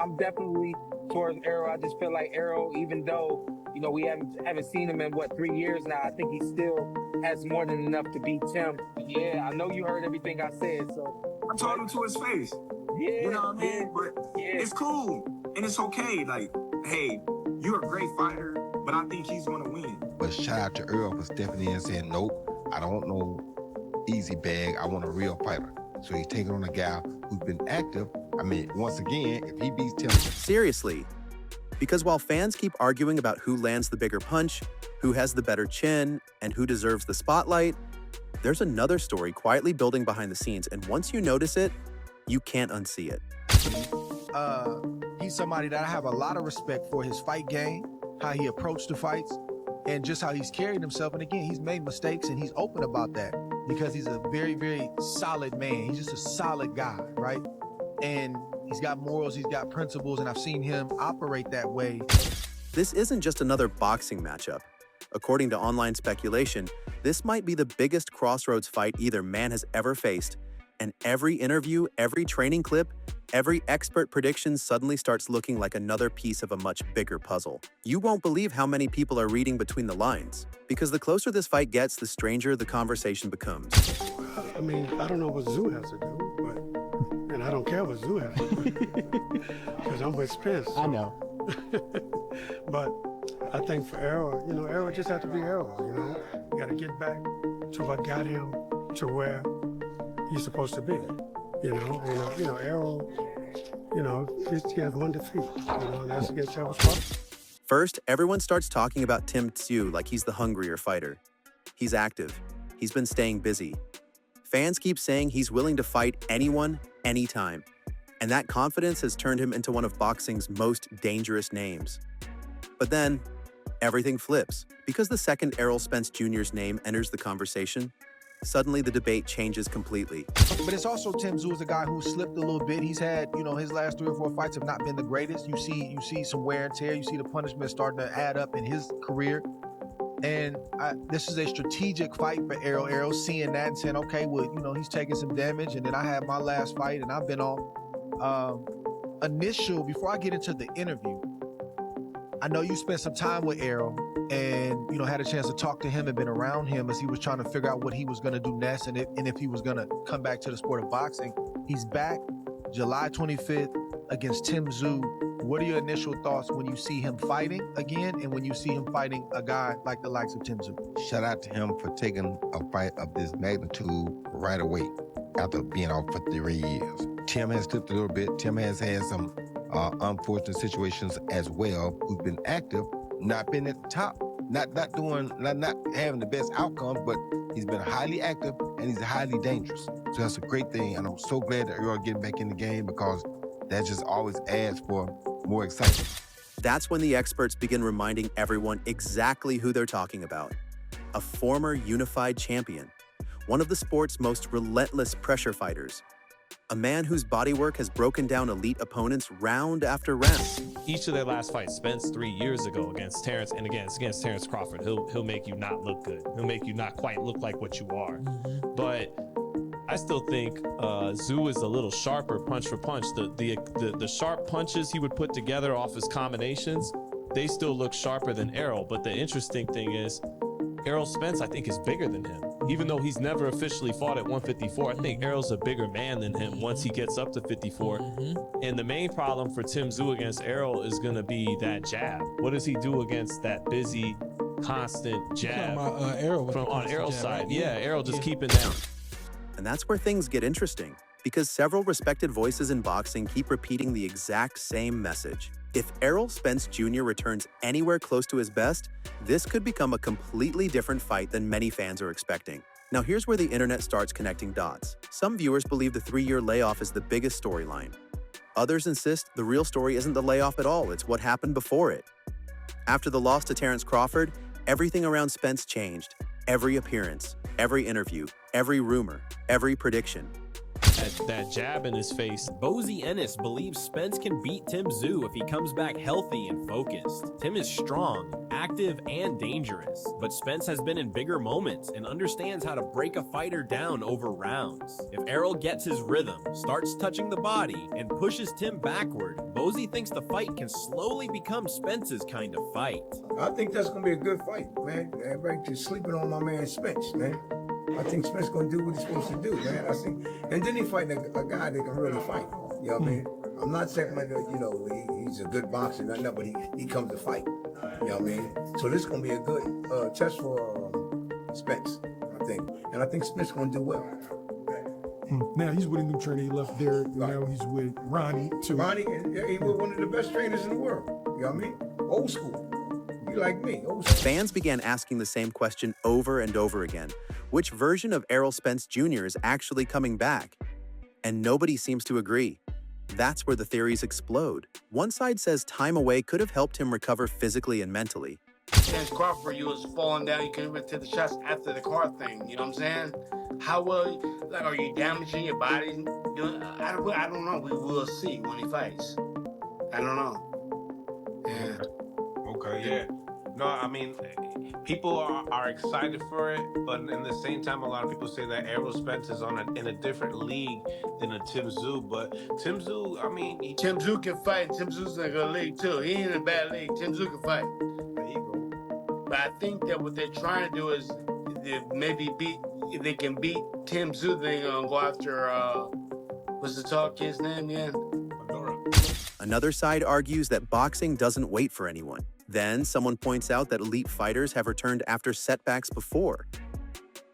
I'm definitely towards Errol. I just feel like Errol, even though, you know, we haven't seen him in, 3 years now, I think he still has more than enough to beat Tim. Yeah, I know you heard everything I said, so. I told him to his face. Yeah, you know what I mean? But it's cool, and it's okay. Like, hey, you're a great fighter, but I think he's going to win. But shout out to Errol for stepping in and saying, nope, I don't want no easy bag. I want a real fighter. So he's taking on a guy who's been active. I mean, once again, if he beats Tim... Seriously. Because while fans keep arguing about who lands the bigger punch, who has the better chin, and who deserves the spotlight, there's another story quietly building behind the scenes, and once you notice it, you can't unsee it. He's somebody that I have a lot of respect for his fight game, how he approached the fights, and just how he's carried himself. And again, he's made mistakes, and he's open about that because he's a very, very solid man. He's just a solid guy, right? And he's got morals, he's got principles, and I've seen him operate that way. This isn't just another boxing matchup. According to online speculation, this might be the biggest crossroads fight either man has ever faced, and every interview, every training clip, every expert prediction suddenly starts looking like another piece of a much bigger puzzle. You won't believe how many people are reading between the lines, because the closer this fight gets, the stranger the conversation becomes. I mean, I don't know what Tszyu has to do, but, and I don't care what Tszyu has to do, because I'm with Spence. So. I know. But I think for Errol, you know, Errol just has to be Errol, you know? You got to get back to what got him to where he's supposed to be, you know? And, you know, Errol, you know, he has one defeat, you know, and that's against Errol Spence. First, everyone starts talking about Tim Tszyu like he's the hungrier fighter. He's active. He's been staying busy. Fans keep saying he's willing to fight anyone, anytime. And that confidence has turned him into one of boxing's most dangerous names. But then, everything flips. Because the second Errol Spence Jr.'s name enters the conversation, suddenly the debate changes completely. But it's also Tim Tszyu is a guy who slipped a little bit. He's had, you know, his last 3 or 4 fights have not been the greatest. You see some wear and tear. You see the punishment starting to add up in his career. And this is a strategic fight for Errol. Errol seeing that and saying, okay, well, you know, he's taking some damage. And then I had my last fight and I've been on before I get into the interview, I know you spent some time with Errol and, you know, had a chance to talk to him and been around him as he was trying to figure out what he was going to do next and if he was going to come back to the sport of boxing. He's back July 25th against Tim Tszyu. What are your initial thoughts when you see him fighting again and when you see him fighting a guy like the likes of Tim Tszyu? Shout out to him for taking a fight of this magnitude right away after being off for 3 years. Tim has slipped a little bit. Tim has had some unfortunate situations as well, who's been active, not been at the top, not having the best outcomes, but he's been highly active and he's highly dangerous. So that's a great thing. And I'm so glad that Errol getting back in the game because that just always adds for more excitement. That's when the experts begin reminding everyone exactly who they're talking about. A former unified champion, one of the sport's most relentless pressure fighters, a man whose bodywork has broken down elite opponents round after round. Each of their last fights, Spence 3 years ago against Terrence, and against Terrence Crawford, he'll make you not look good. He'll make you not quite look like what you are. But I still think Tszyu is a little sharper punch for punch. The sharp punches he would put together off his combinations, they still look sharper than Errol. But the interesting thing is, Errol Spence, I think, is bigger than him. Even though he's never officially fought at 154, I think Errol's a bigger man than him once he gets up to 54. And the main problem for Tim Tszyu against Errol is going to be that jab. What does he do against that busy, constant jab on Errol's side? Right? Yeah, Errol just keeping down. And that's where things get interesting, because several respected voices in boxing keep repeating the exact same message. If Errol Spence Jr. returns anywhere close to his best, this could become a completely different fight than many fans are expecting. Now here's where the internet starts connecting dots. Some viewers believe the 3-year layoff is the biggest storyline. Others insist the real story isn't the layoff at all, it's what happened before it. After the loss to Terrence Crawford, everything around Spence changed. Every appearance, every interview, every rumor, every prediction. That jab in his face. Bozy Ennis believes Spence can beat Tim Tszyu if he comes back healthy and focused. Tim is strong, active, and dangerous, but Spence has been in bigger moments and understands how to break a fighter down over rounds. If Errol gets his rhythm, starts touching the body, and pushes Tim backward, Cozy thinks the fight can slowly become Spence's kind of fight. I think that's gonna be a good fight, man. Everybody just sleeping on my man Spence, man. I think Spence gonna do what he's supposed to do, man. I think, and then he fighting a guy that can really fight. You know what I mean? I'm not saying like, he's a good boxer, nothing, but he comes to fight. You know what I mean? So this is gonna be a good test for Spence, I think, and I think Spence gonna do well. Now he's with a new trainer. He left there. Now he's with Ronnie too. Ronnie, he was one of the best trainers in the world. You know what I mean? Old school. You like me, old school. Fans began asking the same question over and over again. Which version of Errol Spence Jr. is actually coming back? And nobody seems to agree. That's where the theories explode. One side says time away could have helped him recover physically and mentally. James Crawford, you was falling down, you couldn't even take the shots after the car thing, you know what I'm saying? How well, like, are you damaging your body? I don't know, we will see when he fights. I don't know. Yeah. Okay, yeah. No, I mean, people are excited for it, but in the same time, a lot of people say that Errol Spence is in a different league than a Tim Tszyu. But Tim Tszyu, I mean, Tim Tszyu can fight. Tim Tszyu's in a good league too. He ain't in a bad league. Tim Tszyu can fight. There you go. But I think that what they're trying to do is if they can beat Tim Tszyu, they're gonna go after what's the tall kid's name again? Another side argues that boxing doesn't wait for anyone. Then someone points out that elite fighters have returned after setbacks before.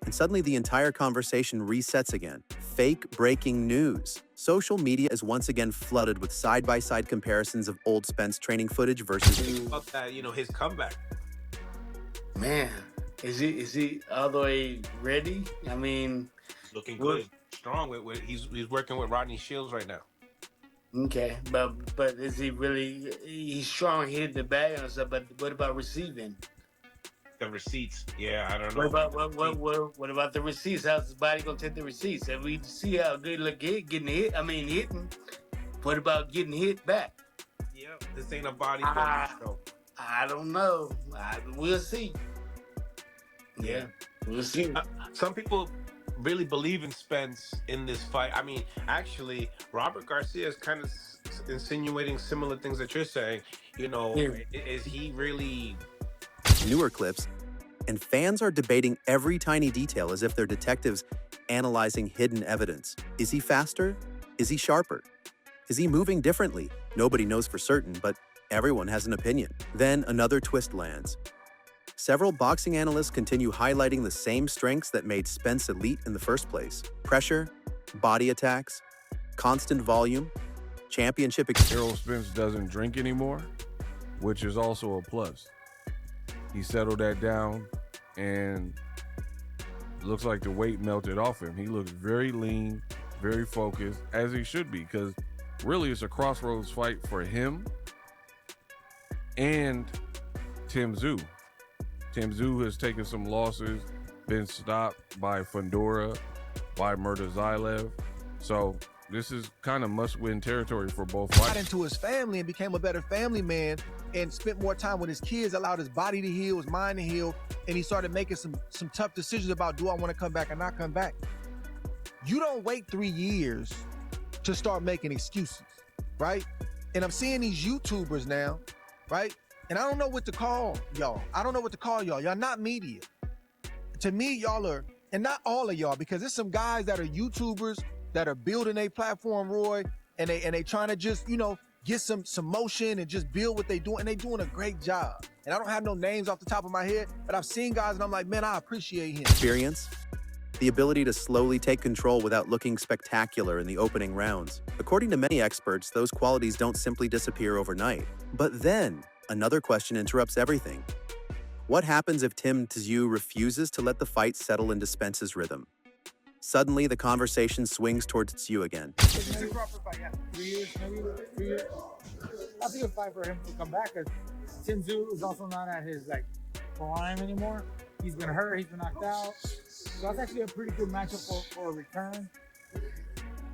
And suddenly the entire conversation resets again. Fake breaking news. Social media is once again flooded with side-by-side comparisons of old Spence training footage versus... About that, his comeback. Man, is he all the way ready? I mean, Looking good, strong. He's working with Rodney Shields right now. Okay, but is he really? He's strong, hitting the bag and stuff. But what about receiving? The receipts, yeah, I don't know. What about the receipts? How's his body gonna take the receipts? And we see how good he look getting hit. I mean, hitting. What about getting hit back? Yep, this ain't a body. I don't know. We'll see. Yeah, we'll see. Some people really believe in Spence in this fight. I mean, actually, Robert Garcia is kind of insinuating similar things that you're saying. Is he really... Newer clips, and fans are debating every tiny detail as if they're detectives analyzing hidden evidence. Is he faster? Is he sharper? Is he moving differently? Nobody knows for certain, but everyone has an opinion. Then another twist lands. Several boxing analysts continue highlighting the same strengths that made Spence elite in the first place. Pressure, body attacks, constant volume, championship... Errol Spence doesn't drink anymore, which is also a plus. He settled that down, and looks like the weight melted off him. He looks very lean, very focused, as he should be, because really it's a crossroads fight for him and Tim Tszyu. Tim Tszyu has taken some losses, been stopped by Fundora, by Murtazaev. So this is kind of must-win territory for both fighters. Got into his family and became a better family man and spent more time with his kids, allowed his body to heal, his mind to heal, and he started making some tough decisions about, do I want to come back or not come back? You don't wait 3 years to start making excuses, right? And I'm seeing these YouTubers now, right? And I don't know what to call y'all. Y'all not media. To me, y'all are, and not all of y'all, because there's some guys that are YouTubers that are building a platform, Roy, and they trying to just, get some motion and just build what they doing, and they doing a great job. And I don't have no names off the top of my head, but I've seen guys and I'm like, man, I appreciate him. Experience, the ability to slowly take control without looking spectacular in the opening rounds. According to many experts, those qualities don't simply disappear overnight. But then, another question interrupts everything. What happens if Tim Tszyu refuses to let the fight settle into Spence's rhythm? Suddenly, the conversation swings towards Tszyu again. It's a Crawford fight, yeah. 3 years, maybe 3 years. I think it's fine for him to come back, because Tim Tszyu is also not at his prime anymore. He's been hurt, he's been knocked out. So that's actually a pretty good matchup for a return.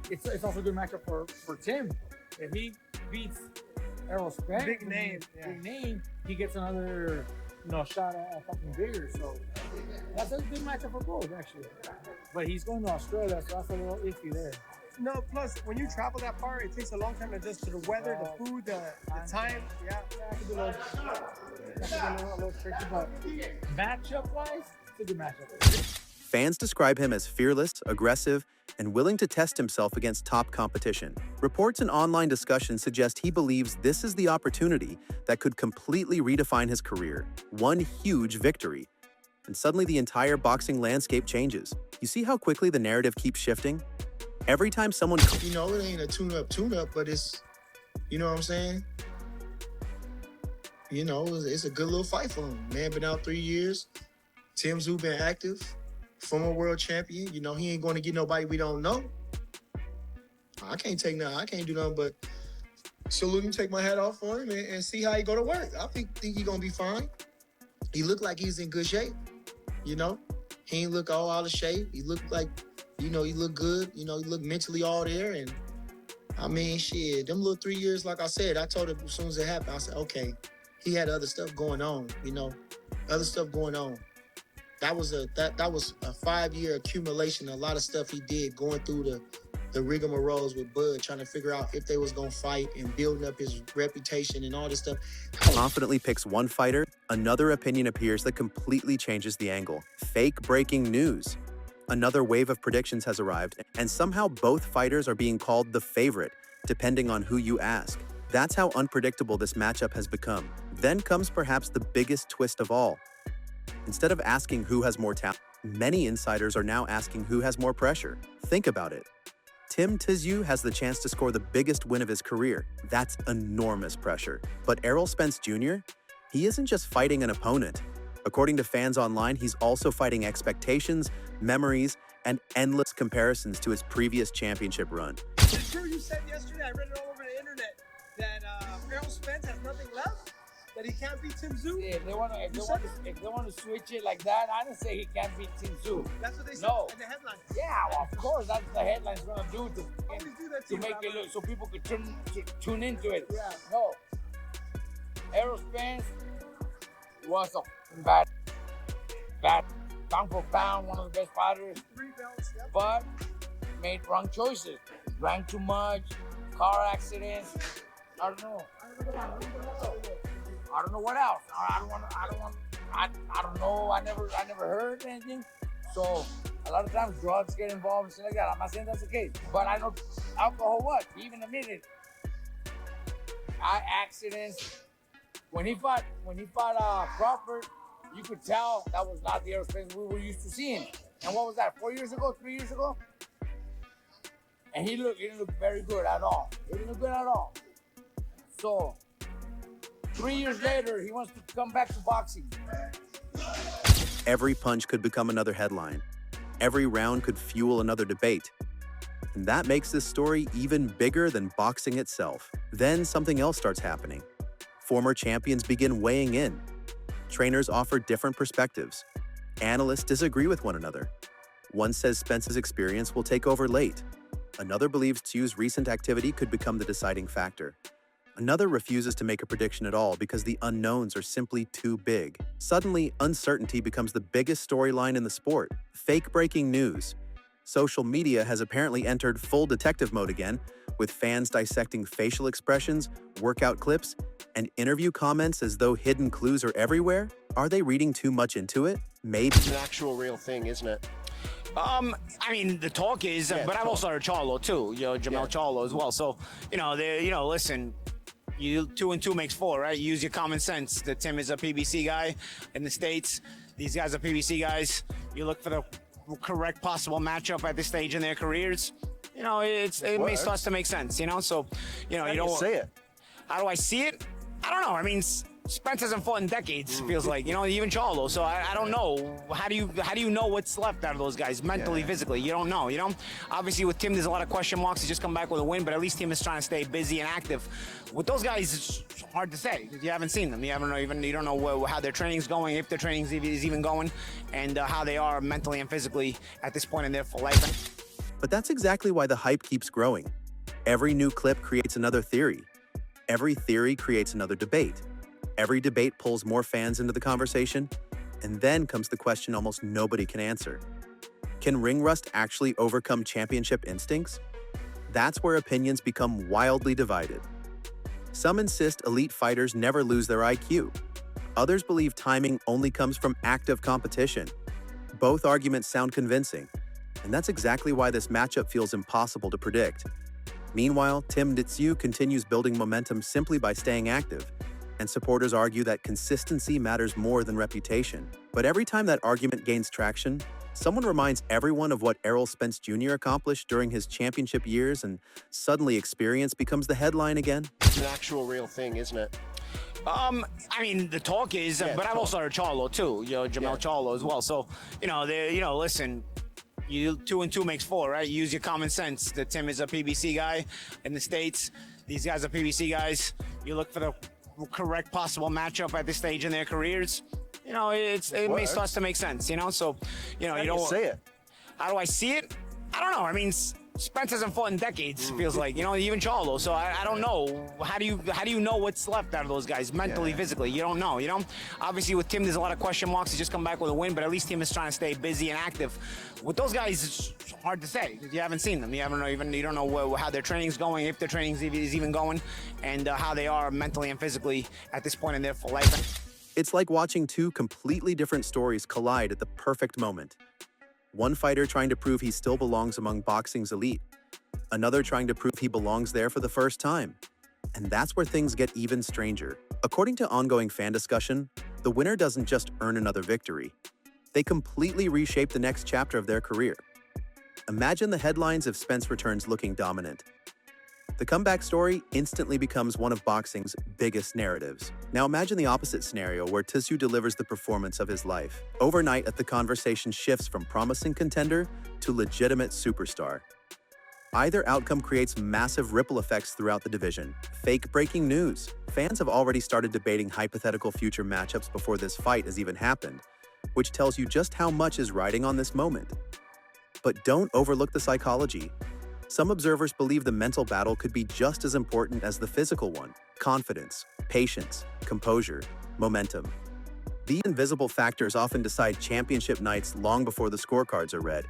It's also a good matchup for Tim. If he beats Errol Spence, big name, he gets another shot at something bigger. So that's a good matchup for both, actually. But he's going to Australia, so that's a little iffy there. No, plus when you travel that far, it takes a long time to adjust to the weather, the food, the time. Yeah, that could be a little tricky, but matchup-wise, it's a good matchup. Fans describe him as fearless, aggressive, and willing to test himself against top competition. Reports and online discussions suggest he believes this is the opportunity that could completely redefine his career. One huge victory. And suddenly the entire boxing landscape changes. You see how quickly the narrative keeps shifting? Every time someone... You know, it ain't a tune-up, but it's, you know what I'm saying? You know, it's a good little fight for him. Man been out 3 years. Tim Tszyu been active. Former world champion. You know, he ain't going to get nobody we don't know. I can't take nothing. I can't do nothing but salute him, take my hat off for him, and see how he go to work. I think he going to be fine. He looked like he's in good shape. You know, he ain't look all out of shape. He looked like, you know, he looked good. You know, he looked mentally all there. And I mean, shit, them little 3 years, like I said, I told him as soon as it happened, I said, okay, he had other stuff going on, you know, other stuff going on. That was a 5-year accumulation, a lot of stuff he did going through the rigmaroles with Bud, trying to figure out if they was going to fight and building up his reputation and all this stuff. Confidently picks one fighter, another opinion appears that completely changes the angle. Fake breaking news. Another wave of predictions has arrived, and somehow both fighters are being called the favorite, depending on who you ask. That's how unpredictable this matchup has become. Then comes perhaps the biggest twist of all. Instead of asking who has more talent, many insiders are now asking who has more pressure. Think about it. Tim Tszyu has the chance to score the biggest win of his career. That's enormous pressure. But Errol Spence Jr., he isn't just fighting an opponent. According to fans online, he's also fighting expectations, memories, and endless comparisons to his previous championship run. Is it true you said yesterday, I read it all over the internet, that Errol Spence has nothing left? That he can't beat Tim Tszyu? Yeah, if they want to switch it like that, I didn't say he can't beat Tim Tszyu. That's what they said No. in the headline. Yeah, well, of course, that's what the headline's gonna do Always do that to you, make it Robert. look so people could tune into it. Yeah. No, Errol Spence was a bad, pound for pound, one of the best fighters, 3 belts, yep. but made wrong choices. Drank too much, car accidents. I don't know. I don't know what else. I don't know. I never heard anything. So a lot of times drugs get involved and shit like that. I'm not saying that's the case, but I know alcohol was. He even admitted accidents. When he fought Crawford, you could tell that was not the Errol Spence we were used to seeing. And what was that? 4 years ago? 3 years ago? And he didn't look very good at all. He didn't look good at all. So 3 years later, he wants to come back to boxing. Every punch could become another headline. Every round could fuel another debate. And that makes this story even bigger than boxing itself. Then something else starts happening. Former champions begin weighing in. Trainers offer different perspectives. Analysts disagree with one another. One says Spence's experience will take over late. Another believes Tszyu's recent activity could become the deciding factor. Another refuses to make a prediction at all because the unknowns are simply too big. Suddenly, uncertainty becomes the biggest storyline in the sport. Fake breaking news. Social media has apparently entered full detective mode again, with fans dissecting facial expressions, workout clips, and interview comments as though hidden clues are everywhere. Are they reading too much into it? Maybe. It's an actual real thing, isn't it? I mean, the talk is, but I've also heard Charlo too, Jamel Charlo as well. So, listen, 2 and 2 makes 4, right? You use your common sense. That Tim is a PBC guy in the States. These guys are PBC guys. You look for the correct possible matchup at this stage in their careers. It starts to make sense, So, you don't see it. How do I see it? I don't know. I mean, Spence hasn't fought in decades, feels like, even Charlo. So I don't know. How do you know what's left out of those guys mentally, physically? You don't know, Obviously with Tim, there's a lot of question marks. He's just come back with a win, but at least Tim is trying to stay busy and active. With those guys, it's hard to say because you haven't seen them. You don't know how their training's going, if their training is even going, and how they are mentally and physically at this point in their life. But that's exactly why the hype keeps growing. Every new clip creates another theory. Every theory creates another debate. Every debate pulls more fans into the conversation, and then comes the question almost nobody can answer. Can ring rust actually overcome championship instincts? That's where opinions become wildly divided. Some insist elite fighters never lose their IQ. Others believe timing only comes from active competition. Both arguments sound convincing, and that's exactly why this matchup feels impossible to predict. Meanwhile, Tim Tszyu continues building momentum simply by staying active, and supporters argue that consistency matters more than reputation. But every time that argument gains traction, someone reminds everyone of what Errol Spence Jr. accomplished during his championship years, and suddenly experience becomes the headline again. It's an actual real thing, isn't it? I mean, the talk is, but I've also heard Charlo too, Jamel Charlo as well. So, listen, 2 and 2 makes 4, right? You use your common sense. That Tim is a PBC guy in the States. These guys are PBC guys. You look for the correct possible matchup at this stage in their careers. It starts to make sense, So, you don't see it. How do I see it? I don't know. I mean, Spence hasn't fought in decades, feels like, even Charlo. So I don't know. How do you know what's left out of those guys mentally, physically? You don't know, Obviously with Tim, there's a lot of question marks. He's just come back with a win, but at least Tim is trying to stay busy and active. With those guys, it's hard to say because you haven't seen them. You don't know how their training's going, if their training is even going, and how they are mentally and physically at this point in their life. It's like watching two completely different stories collide at the perfect moment. One fighter trying to prove he still belongs among boxing's elite. Another trying to prove he belongs there for the first time. And that's where things get even stranger. According to ongoing fan discussion, the winner doesn't just earn another victory. They completely reshape the next chapter of their career. Imagine the headlines if Spence returns looking dominant. The comeback story instantly becomes one of boxing's biggest narratives. Now imagine the opposite scenario where Tszyu delivers the performance of his life. Overnight, the conversation shifts from promising contender to legitimate superstar. Either outcome creates massive ripple effects throughout the division. Fake breaking news. Fans have already started debating hypothetical future matchups before this fight has even happened, which tells you just how much is riding on this moment. But don't overlook the psychology. Some observers believe the mental battle could be just as important as the physical one. Confidence, patience, composure, momentum. These invisible factors often decide championship nights long before the scorecards are read.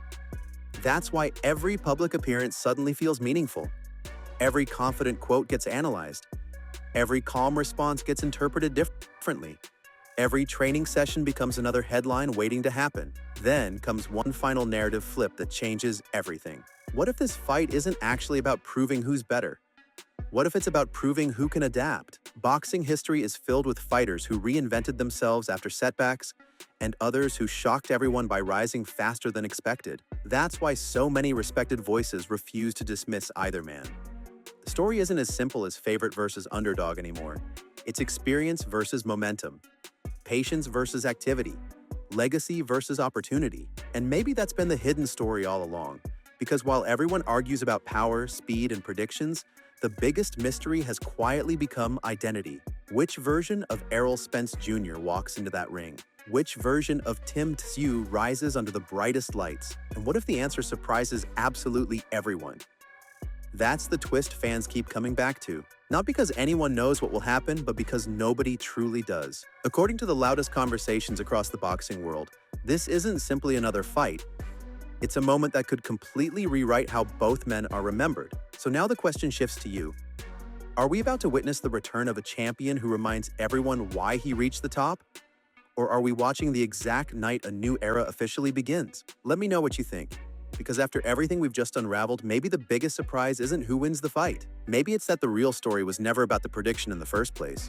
That's why every public appearance suddenly feels meaningful. Every confident quote gets analyzed. Every calm response gets interpreted differently. Every training session becomes another headline waiting to happen. Then comes one final narrative flip that changes everything. What if this fight isn't actually about proving who's better? What if it's about proving who can adapt? Boxing history is filled with fighters who reinvented themselves after setbacks, and others who shocked everyone by rising faster than expected. That's why so many respected voices refuse to dismiss either man. The story isn't as simple as favorite versus underdog anymore. It's experience versus momentum, patience versus activity, legacy versus opportunity. And maybe that's been the hidden story all along. Because while everyone argues about power, speed, and predictions, the biggest mystery has quietly become identity. Which version of Errol Spence Jr. walks into that ring? Which version of Tim Tszyu rises under the brightest lights? And what if the answer surprises absolutely everyone? That's the twist fans keep coming back to. Not because anyone knows what will happen, but because nobody truly does. According to the loudest conversations across the boxing world, this isn't simply another fight. It's a moment that could completely rewrite how both men are remembered. So now the question shifts to you. Are we about to witness the return of a champion who reminds everyone why he reached the top? Or are we watching the exact night a new era officially begins? Let me know what you think. Because after everything we've just unraveled, maybe the biggest surprise isn't who wins the fight. Maybe it's that the real story was never about the prediction in the first place.